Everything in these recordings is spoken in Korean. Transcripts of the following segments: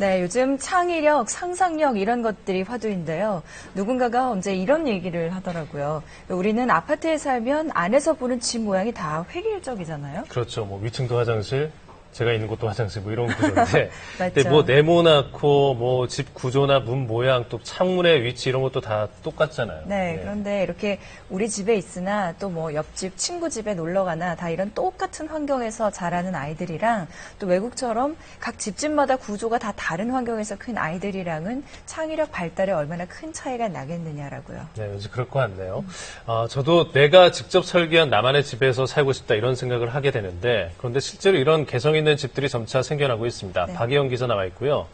네, 요즘 창의력, 상상력 이런 것들이 화두인데요. 누군가가 언제 이런 얘기를 하더라고요. 우리는 아파트에 살면 안에서 보는 집 모양이 다 획일적이잖아요. 그렇죠. 뭐 위층도 화장실, 제가 있는 곳도 화장실 뭐 이런 구조인데 맞죠. 근데 뭐 네모나고 뭐 집 구조나 문 모양 또 창문의 위치 이런 것도 다 똑같잖아요. 네, 그런데 이렇게 우리 집에 있으나 또 뭐 옆집 친구 집에 놀러 가나 다 이런 똑같은 환경에서 자라는 아이들이랑 또 외국처럼 각 집집마다 구조가 다 다른 환경에서 큰 아이들이랑은 창의력 발달에 얼마나 큰 차이가 나겠느냐라고요. 네, 왠지 그럴 것 같네요. 저도 내가 직접 설계한 나만의 집에서 살고 싶다 이런 생각을 하게 되는데 그런데 실제로 이런 개성 있는 집들이 점차 생겨나고 있습니다. 네. 박예영 기자 나와 있고요.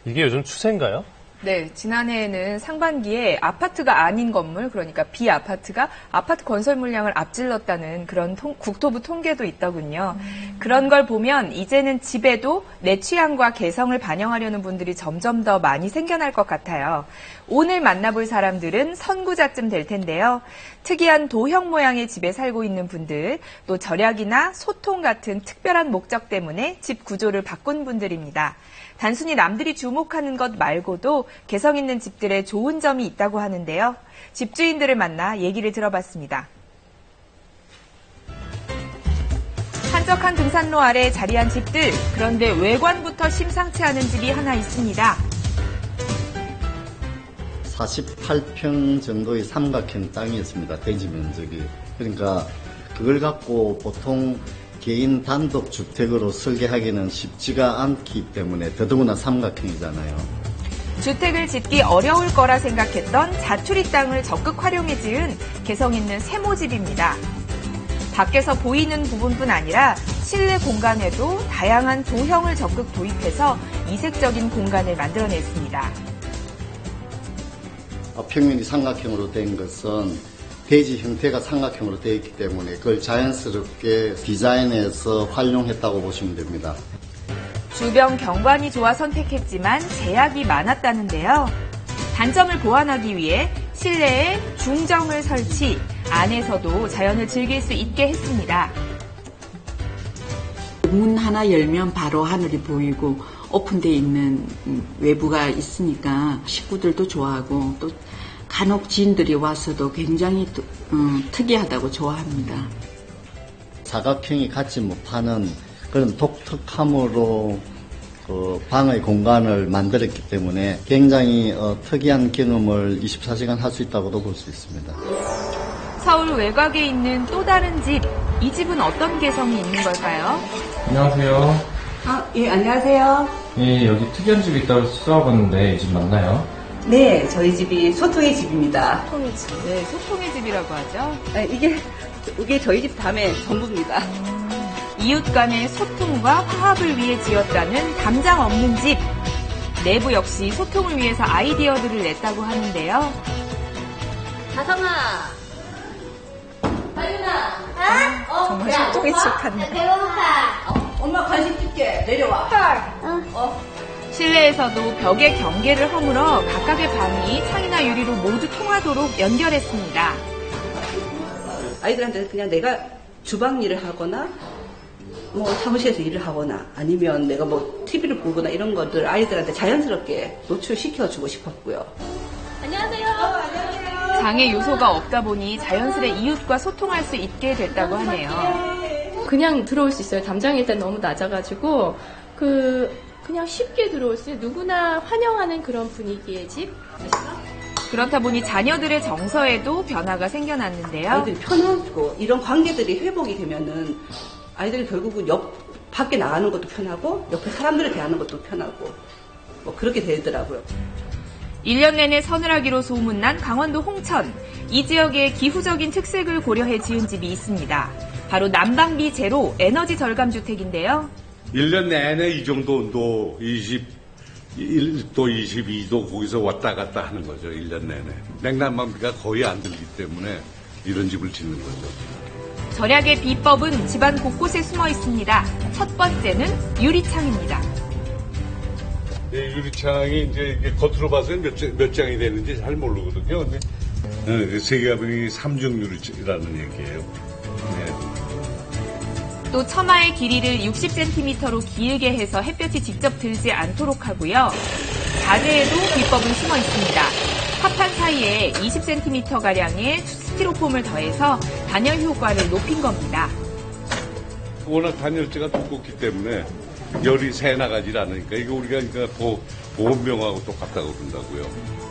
이게 요즘 추세인가요? 네, 지난해에는 상반기에 아파트가 아닌 건물, 그러니까 비아파트가 아파트 건설 물량을 앞질렀다는 그런 국토부 통계도 있더군요. 그런 걸 보면 이제는 집에도 내 취향과 개성을 반영하려는 분들이 점점 더 많이 생겨날 것 같아요. 오늘 만나볼 사람들은 선구자쯤 될 텐데요. 특이한 도형 모양의 집에 살고 있는 분들, 또 절약이나 소통 같은 특별한 목적 때문에 집 구조를 바꾼 분들입니다. 단순히 남들이 주목하는 것 말고도 개성 있는 집들의 좋은 점이 있다고 하는데요. 집주인들을 만나 얘기를 들어봤습니다. 한적한 등산로 아래 자리한 집들, 그런데 외관부터 심상치 않은 집이 하나 있습니다. 48평 정도의 삼각형 땅이었습니다. 대지 면적이. 그러니까 그걸 갖고 보통 개인 단독 주택으로 설계하기는 쉽지가 않기 때문에 더더구나 삼각형이잖아요. 주택을 짓기 어려울 거라 생각했던 자투리 땅을 적극 활용해 지은 개성 있는 세모집입니다. 밖에서 보이는 부분뿐 아니라 실내 공간에도 다양한 도형을 적극 도입해서 이색적인 공간을 만들어냈습니다. 평면이 삼각형으로 된 것은 대지 형태가 삼각형으로 되어 있기 때문에 그걸 자연스럽게 디자인해서 활용했다고 보시면 됩니다. 주변 경관이 좋아 선택했지만 제약이 많았다는데요. 단점을 보완하기 위해 실내에 중정을 설치, 안에서도 자연을 즐길 수 있게 했습니다. 문 하나 열면 바로 하늘이 보이고 오픈되어 있는 외부가 있으니까 식구들도 좋아하고 또 간혹 지인들이 와서도 굉장히 특이하다고 좋아합니다. 사각형이 갖지 못하는 그런 독특함으로 방의 공간을 만들었기 때문에 굉장히 특이한 경험을 24시간 할 수 있다고도 볼 수 있습니다. 서울 외곽에 있는 또 다른 집, 이 집은 어떤 개성이 있는 걸까요? 안녕하세요. 예, 안녕하세요. 예, 여기 특이한 집이 있다고 써봤는데 이 집 맞나요? 네, 저희 집이 소통의 집입니다. 소통의 집. 네, 소통의 집이라고 하죠. 이게 저희 집 다음에 전부입니다. 이웃 간의 소통과 화합을 위해 지었다는 담장 없는 집. 내부 역시 소통을 위해서 아이디어들을 냈다고 하는데요. 다성아, 하윤아, 정말 소통의 집 같네요. 배고파. 엄마 간식 줄게. 내려와. 실내에서도 벽에 경계를 허물어 각각의 방이 창이나 유리로 모두 통하도록 연결했습니다. 아이들한테 그냥 내가 주방 일을 하거나 뭐 사무실에서 일을 하거나 아니면 내가 뭐 TV를 보거나 이런 것들 아이들한테 자연스럽게 노출시켜주고 싶었고요. 안녕하세요. 장애 요소가 없다 보니 자연스레 이웃과 소통할 수 있게 됐다고 하네요. 그냥 들어올 수 있어요. 담장이 일단 너무 낮아가지고 그냥 쉽게 들어올 수 있어요. 누구나 환영하는 그런 분위기의 집. 그렇다 보니 자녀들의 정서에도 변화가 생겨났는데요. 아이들이 편하고 이런 관계들이 회복이 되면은 아이들이 결국은 밖에 나가는 것도 편하고 옆에 사람들을 대하는 것도 편하고 뭐 그렇게 되더라고요. 1년 내내 서늘하기로 소문난 강원도 홍천. 이 지역의 기후적인 특색을 고려해 지은 집이 있습니다. 바로 난방비 제로 에너지 절감 주택인데요. 1년 내내 이 정도 온도 21도, 22도 거기서 왔다 갔다 하는 거죠. 1년 내내. 냉난방비가 거의 안 들기 때문에 이런 집을 짓는 거죠. 절약의 비법은 집안 곳곳에 숨어 있습니다. 첫 번째는 유리창입니다. 네, 유리창이 이제 겉으로 봐서는 몇 장이 되는지 잘 모르거든요. 근데 세계화병이 3중 유리라는 얘기예요. 네. 또 처마의 길이를 60cm로 길게 해서 햇볕이 직접 들지 않도록 하고요. 자재에도 비법은 숨어 있습니다. 합판 사이에 20cm가량의 스티로폼을 더해서 단열 효과를 높인 겁니다. 워낙 단열재가 두껍기 때문에 열이 새 나가질 않으니까 이거 우리가 그러니까 보온병하고 똑같다고 그런다고요.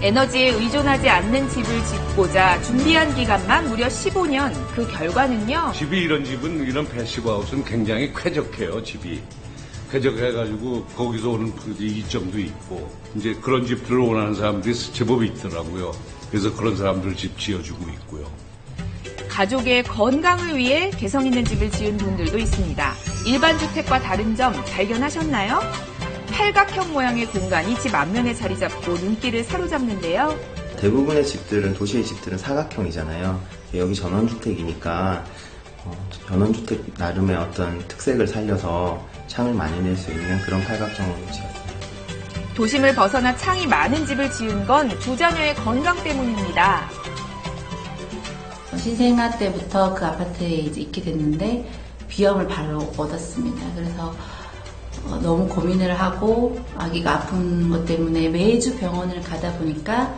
에너지에 의존하지 않는 집을 짓고자 준비한 기간만 무려 15년. 그 결과는요. 집이 이런 집은 이런 패시브하우스는 굉장히 쾌적해요. 집이 쾌적해가지고 거기서 오는 이점도 있고 이제 그런 집들을 원하는 사람들이 제법 있더라고요. 그래서 그런 사람들 집 지어주고 있고요. 가족의 건강을 위해 개성 있는 집을 지은 분들도 있습니다. 일반 주택과 다른 점 발견하셨나요? 팔각형 모양의 공간이 집 앞면에 자리 잡고 눈길을 사로잡는데요. 대부분의 집들은, 도시의 집들은 사각형이잖아요. 여기 전원주택이니까 전원주택 나름의 어떤 특색을 살려서 창을 많이 낼 수 있는 그런 팔각형으로 지었어요. 도심을 벗어나 창이 많은 집을 지은 건 두 자녀의 건강 때문입니다. 신생아 때부터 그 아파트에 이제 있게 됐는데 비염을 바로 얻었습니다. 그래서 너무 고민을 하고 아기가 아픈 것 때문에 매주 병원을 가다 보니까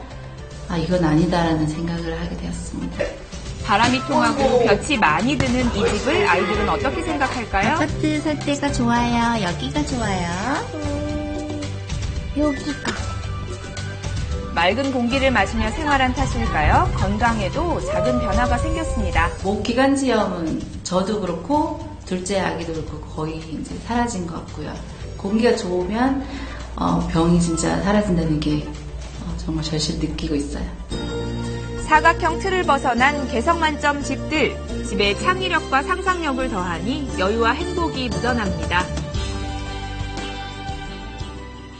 이건 아니다라는 생각을 하게 되었습니다. 바람이 통하고 볕이 많이 드는 이 집을 아이들은 어떻게 생각할까요? 아파트 살 때가 좋아요. 여기가 좋아요. 여기가. 맑은 공기를 마시며 생활한 탓일까요? 건강에도 작은 변화가 생겼습니다. 목기관지염은 저도 그렇고 둘째 아기도 그렇고 거의 이제 사라진 것 같고요. 공기가 좋으면 병이 진짜 사라진다는 게 정말 절실히 느끼고 있어요. 사각형 틀을 벗어난 개성 만점 집들. 집에 창의력과 상상력을 더하니 여유와 행복이 묻어납니다.